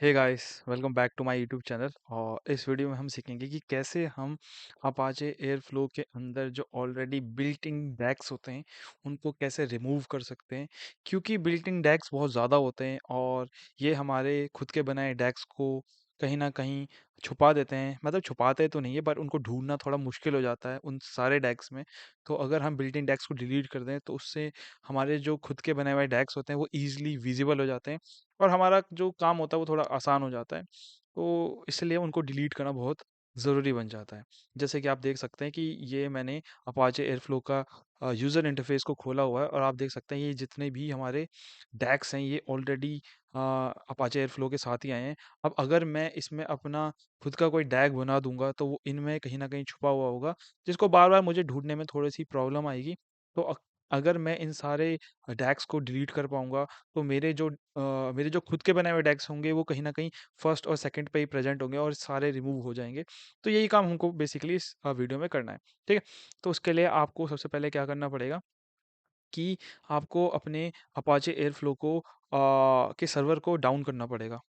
Hey guys, welcome back to my YouTube channel. और इस video में हम सीखेंगे कि कैसे हम अपाचे एयरफ्लो के अंदर जो ऑलरेडी बिल्ट इन डैक्स होते हैं उनको कैसे रिमूव कर सकते हैं। क्योंकि बिल्ट इन डैक्स बहुत ज़्यादा होते हैं और ये हमारे खुद के बनाए डैक्स को कहीं ना कहीं छुपा देते हैं। मतलब छुपाते तो नहीं है, पर उनको ढूंढना थोड़ा मुश्किल हो जाता है उन सारे डैक्स में। तो अगर हम बिल्ट इन डैक्स को डिलीट कर दें तो उससे हमारे जो खुद के बनाए हुए डैक्स होते हैं वो ईजिली विजिबल हो जाते हैं और हमारा जो काम होता है वो थोड़ा आसान हो जाता है। तो इसलिए उनको डिलीट करना बहुत ज़रूरी बन जाता है। जैसे कि आप देख सकते हैं कि ये मैंने अपाचे एयरफ्लो का यूज़र इंटरफ़ेस को खोला हुआ है और आप देख सकते हैं ये जितने भी हमारे डैक्स हैं ये ऑलरेडी अपाचे एयरफ्लो के साथ ही आए हैं। अब अगर मैं इसमें अपना खुद का कोई डैग बना दूँगा तो वो इनमें कहीं न कहीं छुपा हुआ होगा, जिसको बार-बार मुझे ढूँढने में थोड़ी-सी प्रॉब्लम आएगी। तो अगर मैं इन सारे डैग्स को डिलीट कर पाऊँगा तो मेरे जो खुद के बनाए हुए डैग्स होंगे वो कहीं न कहीं फर्स्ट और सेकंड पे ही प्रेज़ेंट होंगे और सारे रिमूव हो जाएँगे। तो यही काम हमको बेसिकली इस वीडियो में करना है, ठीक है? तो उसके लिए आपको सबसे पहले क्या करना पड़ेगा कि आपको अपने अपाचे एयरफ्लो को के सर्वर को डाउन करना पड़ेगा,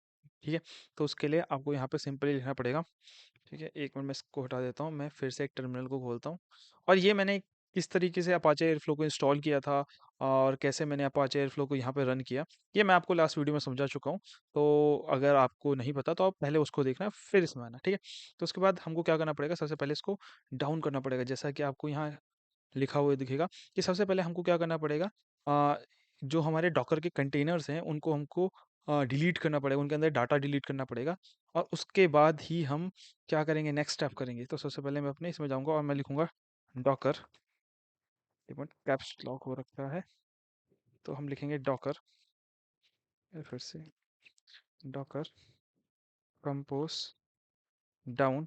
ठीक है? तो उसके लिए आपको यहाँ पे सिंपली लिखना पड़ेगा, ठीक है? 1 मिनट मैं इसको हटा देता हूँ, मैं फिर से एक टर्मिनल को खोलता हूँ और ये मैंने किस तरीके से अपाचे एयरफ्लो को इंस्टॉल किया था और कैसे मैंने अपाचे एयरफ्लो को यहाँ पे रन किया, ये मैं आपको लास्ट वीडियो में समझा चुका हूँ। तो अगर आपको नहीं पता तो आप पहले उसको देखना फिर इसमें आना, ठीक है? तो उसके बाद हमको क्या करना पड़ेगा, सबसे पहले इसको डाउन करना पड़ेगा। जैसा कि आपको यहाँ लिखा हुआ दिखेगा कि सबसे पहले हमको क्या करना पड़ेगा, अ, जो हमारे डॉकर के कंटेनर्स हैं उनको हमको डिलीट करना पड़ेगा, उनके अंदर डाटा डिलीट करना पड़ेगा और उसके बाद ही हम क्या करेंगे, नेक्स्ट स्टेप करेंगे। तो सबसे पहले मैं अपने इसमें जाऊँगा और मैं लिखूँगा डॉकर। एक मिनट, कैप्स लॉक हो रखा है, तो हम लिखेंगे डॉकर, फिर से डॉकर कंपोज डाउन।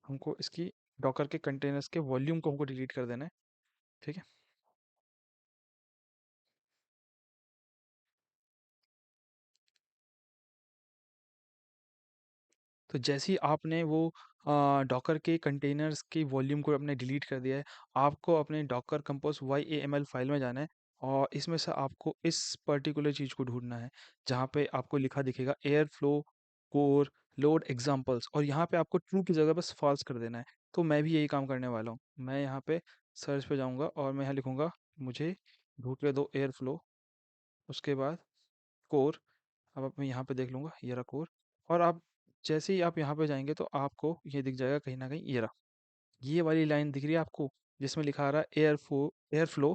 हमको इसकी डॉकर के कंटेनर्स के वॉल्यूम को हमको डिलीट कर देना है, ठीक है? तो जैसे ही आपने वो डॉकर के कंटेनर्स की वॉल्यूम को आपने डिलीट कर दिया है, आपको अपने डॉकर कंपोज YAML फाइल में जाना है और इसमें से आपको इस पर्टिकुलर चीज़ को ढूंढना है, जहाँ पे आपको लिखा दिखेगा air flow core load examples और यहाँ पे आपको ट्रू की जगह बस फॉल्स कर देना है। तो मैं भी यही काम करने वाला हूँ। मैं यहाँ पे सर्च पे जाऊँगा और मैं यहाँ लिखूँगा मुझे ढूंढ के दो एयर फ्लो, उसके बाद कोर। अब मैं यहाँ पे देख लूँगा, ये रहा कोर। और आप जैसे ही आप यहाँ पे जाएँगे तो आपको ये दिख जाएगा कहीं न कहीं, ये रहा। ये वाली लाइन दिख रही है आपको जिसमें लिखा आ रहा है air flow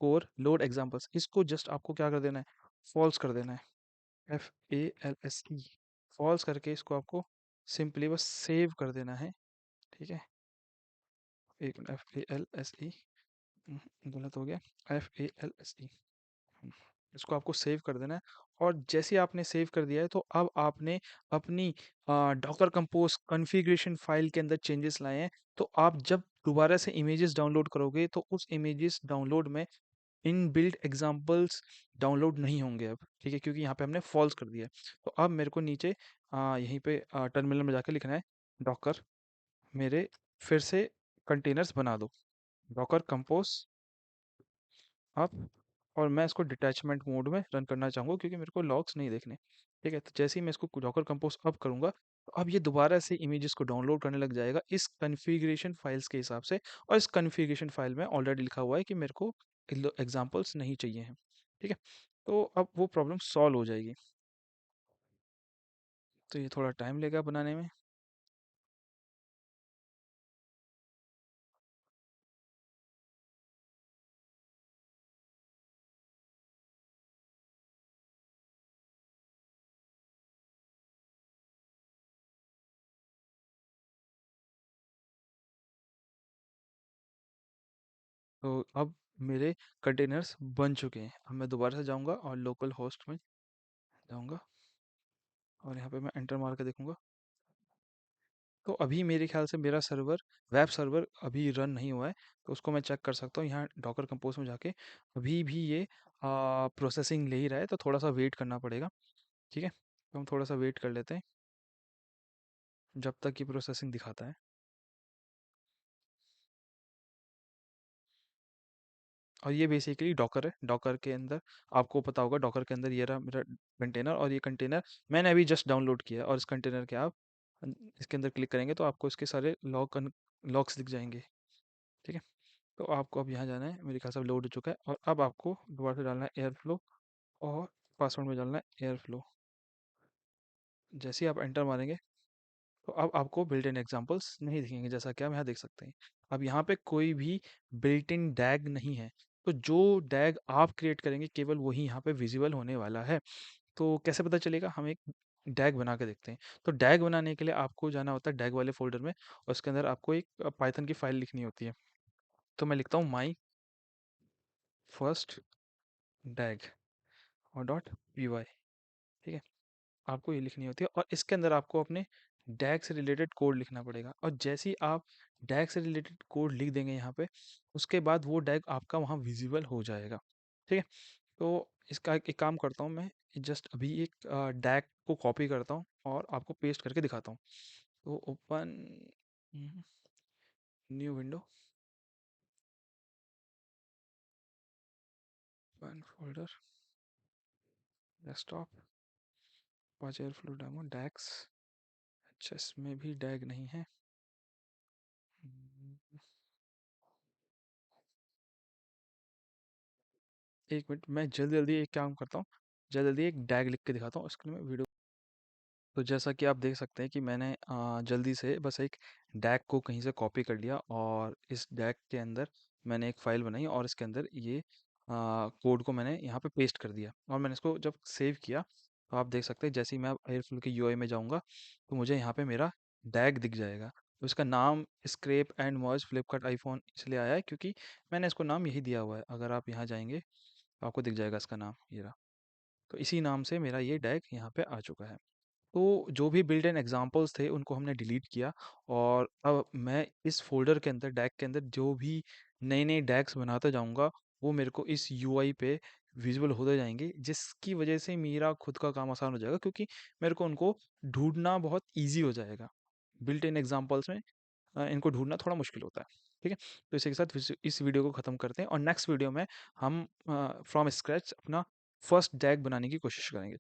core load examples. इसको जस्ट आपको क्या कर देना है, फॉल्स कर देना है। FALSE फॉल्स करके इसको आपको सिंपली बस सेव कर देना है, ठीक है? एक मिनट, FALSE गलत हो गया, FALSE। हुँ, इसको आपको सेव कर देना है और जैसे ही आपने सेव कर दिया है तो अब आपने अपनी डॉकर कंपोज़ कॉन्फ़िगरेशन फ़ाइल के अंदर चेंजेस लाए हैं। तो आप जब दोबारा से इमेजेस डाउनलोड करोगे तो उस इमेजेस डाउनलोड में इनबिल्ट एग्ज़ाम्पल्स डाउनलोड नहीं होंगे अब, ठीक है? क्योंकि यहाँ पे हमने फ़ॉल्स कर दिया है। तो अब मेरे को नीचे यहीं पे टर्मिनल में जाके लिखना है डॉकर मेरे फिर से कंटेनर्स बना दो। डॉकर कंपोज़ अब और मैं इसको डिटैचमेंट मोड में रन करना चाहूँगा क्योंकि मेरे को लॉग्स नहीं देखने। ठीक है? तो जैसे ही मैं इसको डॉकर कंपोज़ अब करूँगा, तो अब ये दोबारा से इमेजेस को डाउनलोड करने लग जाएगा इस कॉन्फ़िगरेशन फ़ाइल्स के हिसाब से और इस कॉन्फ़िगरेशन फ़ाइल में ऑलरेडी लिखा हुआ है कि मेरे को एग्ज़ाम्पल्स नहीं चाहिए हैं। ठीक है? तो अब वो प्रॉब्लम सॉल्व हो जाएगी। तो ये थोड़ा टाइम लेगा बनाने में। तो अब मेरे कंटेनर्स बन चुके हैं। अब मैं दोबारा से जाऊँगा और लोकल होस्ट में जाऊँगा और यहाँ पे मैं एंटर मार के देखूँगा। तो अभी मेरे ख्याल से मेरा सर्वर वेब सर्वर अभी रन नहीं हुआ है, तो उसको मैं चेक कर सकता हूँ यहाँ डॉकर कंपोज में जाके। अभी भी ये प्रोसेसिंग ले ही रहा है, तो थोड़ा सा वेट करना पड़ेगा, ठीक है? तो हम थोड़ा सा वेट कर लेते हैं जब तक ये प्रोसेसिंग दिखाता है। और ये बेसिकली डॉकर है। डॉकर के अंदर आपको पता होगा, डॉकर के अंदर ये रहा मेरा कंटेनर, और ये कंटेनर मैंने अभी जस्ट डाउनलोड किया है। और इस कंटेनर के आप इसके अंदर क्लिक करेंगे तो आपको इसके सारे लॉग्स दिख जाएंगे। ठीक है, तो आपको अब यहाँ जाना है, मेरे ख्याल से लोड हो चुका है। और अब आपको दोबारा से डालना है एयर फ्लो, और पासवर्ड में डालना है एयर फ्लो। जैसे ही आप एंटर मारेंगे तो अब आपको बिल्ट इन एग्जांपल्स नहीं दिखेंगे, जैसा कि आप यहाँ देख सकते हैं। अब यहाँ पे कोई भी बिल्ट इन डैग नहीं है, तो जो डैग आप क्रिएट करेंगे केवल वही यहाँ पे विजिबल होने वाला है। तो कैसे पता चलेगा? हम एक डैग बना के देखते हैं। तो डैग बनाने के लिए आपको जाना होता है डैग वाले फ़ोल्डर में, और उसके अंदर आपको एक पाइथन की फ़ाइल लिखनी होती है। तो मैं लिखता हूँ माई फर्स्ट डैग और डॉट py। ठीक है? आपको ये लिखनी होती है, और इसके अंदर आपको अपने डैग से रिलेटेड कोड लिखना पड़ेगा। और जैसे ही आप डैग से रिलेटेड कोड लिख देंगे यहाँ पे, उसके बाद वो डैग आपका वहाँ विज़िबल हो जाएगा। ठीक है? तो इसका एक काम करता हूँ मैं, जस्ट अभी एक डैग को कॉपी करता हूँ और आपको पेस्ट करके दिखाता हूँ। तो open new window, one folder, desktop, Apache Airflow demo, DAGs. अच्छा, इसमें भी डैग नहीं है। हम्म, एक मिनट, मैं जल्दी जल्दी एक काम करता हूँ, जल्दी जल्दी एक डैग लिख के दिखाता हूँ, उसके लिए मैं वीडियो। तो जैसा कि आप देख सकते हैं कि मैंने जल्दी से बस एक डैग को कहीं से कॉपी कर लिया, और इस डैग के अंदर मैंने एक फ़ाइल बनाई, और इसके अंदर ये कोड को मैंने यहाँ पे पेस्ट कर दिया। और मैंने इसको जब सेव किया तो आप देख सकते हैं, जैसे ही मैं एयरफ्लो के यूआई में जाऊँगा तो मुझे यहाँ पे मेरा डैग दिख जाएगा। तो इसका नाम scrap and merge Flipkart iPhone इसलिए आया है क्योंकि मैंने इसको नाम यही दिया हुआ है। अगर आप यहाँ जाएंगे तो आपको दिख जाएगा इसका नाम, ये रहा। तो इसी नाम से मेरा ये डैग यहाँ पे आ चुका है। तो जो भी बिल्ट इन एग्जांपल्स थे उनको हमने डिलीट किया, और अब मैं इस फ़ोल्डर के अंदर, डैग के अंदर जो भी नए-नए डैग्स बनाता जाऊँगा, वो मेरे को इस यूआई पे विज़िबल होते जाएँगे, जिसकी वजह से मेरा खुद का काम आसान हो जाएगा, क्योंकि मेरे को उनको ढूँढना बहुत ईज़ी हो जाएगा। बिल्ट इन एग्जांपल्स में इनको ढूँढना थोड़ा मुश्किल होता है। ठीक है? तो इसी के साथ इस वीडियो को ख़त्म करते हैं, और नेक्स्ट वीडियो में हम फ्रॉम स्क्रैच अपना फर्स्ट डैग बनाने की कोशिश करेंगे।